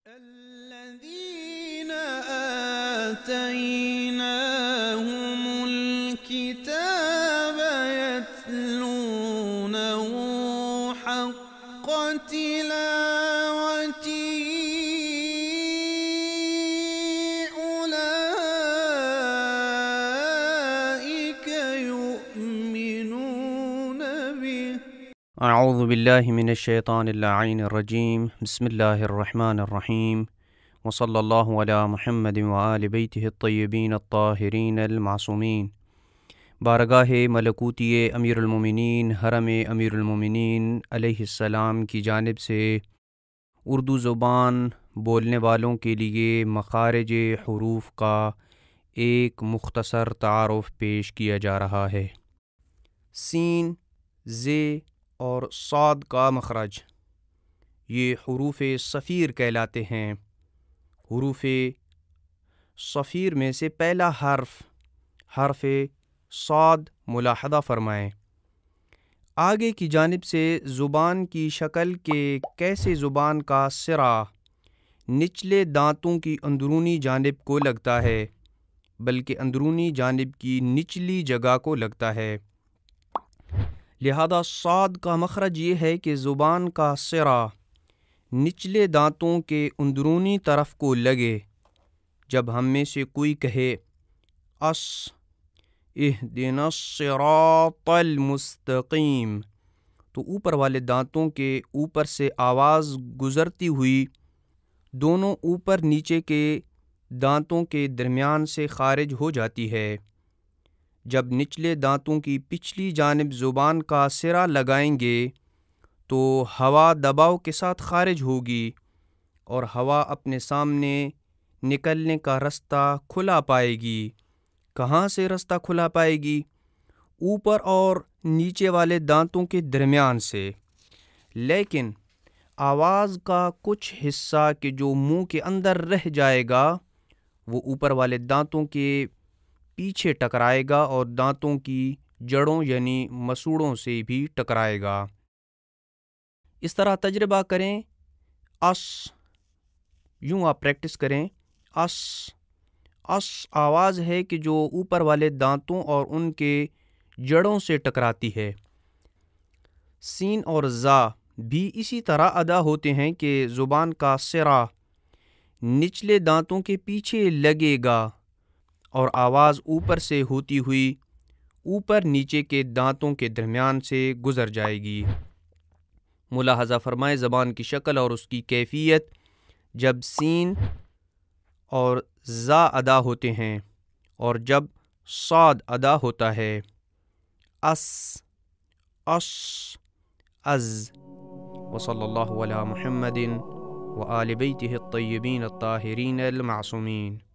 الذين آتيناهم الكتاب يتلونه حق تلاوته أولئك يؤمنون به. اعوذ باللہ من الشیطان اللعین الرجیم بسم اللہ الرحمن الرحیم وصلی اللہ علی محمد وآل بیتہ الطیبین الطاہرین المعصومین۔ بارگاہ ملکوتی امیر المومنین حرم امیر المومنین علیہ السلام کی جانب سے اردو زبان بولنے والوں کے لیے مخارج حروف کا ایک مختصر تعارف پیش کیا جا رہا ہے۔ سین، ز اور صاد کا مخرج یہ حروف صفیر کہلاتے ہیں۔ حروف صفیر میں سے پہلا حرف صاد ملاحظہ فرمائیں۔ آگے کی جانب سے زبان کی شکل کے کیسے زبان کا سرا نچلے دانتوں کی اندرونی جانب کو لگتا ہے، بلکہ اندرونی جانب کی نچلی جگہ کو لگتا ہے، لہذا صاد کا مخرج یہ ہے کہ زبان کا سرا نچلے دانتوں کے اندرونی طرف کو لگے۔ جب ہم میں سے کوئی کہے اہدنا الصراط المستقیم تو اوپر والے دانتوں کے اوپر سے آواز گزرتی ہوئی دونوں اوپر نیچے کے دانتوں کے درمیان سے خارج ہو جاتی ہے۔ جب نچلے دانتوں کی پچھلی جانب زبان کا سرا لگائیں گے تو ہوا دباؤ کے ساتھ خارج ہوگی اور ہوا اپنے سامنے نکلنے کا رستہ کھلا پائے گی۔ کہاں سے رستہ کھلا پائے گی؟ اوپر اور نیچے والے دانتوں کے درمیان سے۔ لیکن آواز کا کچھ حصہ کہ جو منہ کے اندر رہ جائے گا وہ اوپر والے دانتوں کے پیچھے ٹکرائے گا اور دانتوں کی جڑوں یعنی مسوڑوں سے بھی ٹکرائے گا۔ اس طرح تجربہ کریں، یوں آپ پریکٹس کریں۔ آواز ہے کہ جو اوپر والے دانتوں اور ان کے جڑوں سے ٹکراتی ہے۔ سین اور زا بھی اسی طرح ادا ہوتے ہیں کہ زبان کا سرا نچلے دانتوں کے پیچھے لگے گا اور آواز اوپر سے ہوتی ہوئی اوپر نیچے کے دانتوں کے درمیان سے گزر جائے گی۔ ملاحظہ فرمائیں زبان کی شکل اور اس کی کیفیت جب سین اور زا ادا ہوتے ہیں اور جب صاد ادا ہوتا ہے۔ از وصلی اللہ علی محمد وآل بیتہ الطیبین الطاہرین المعصومین۔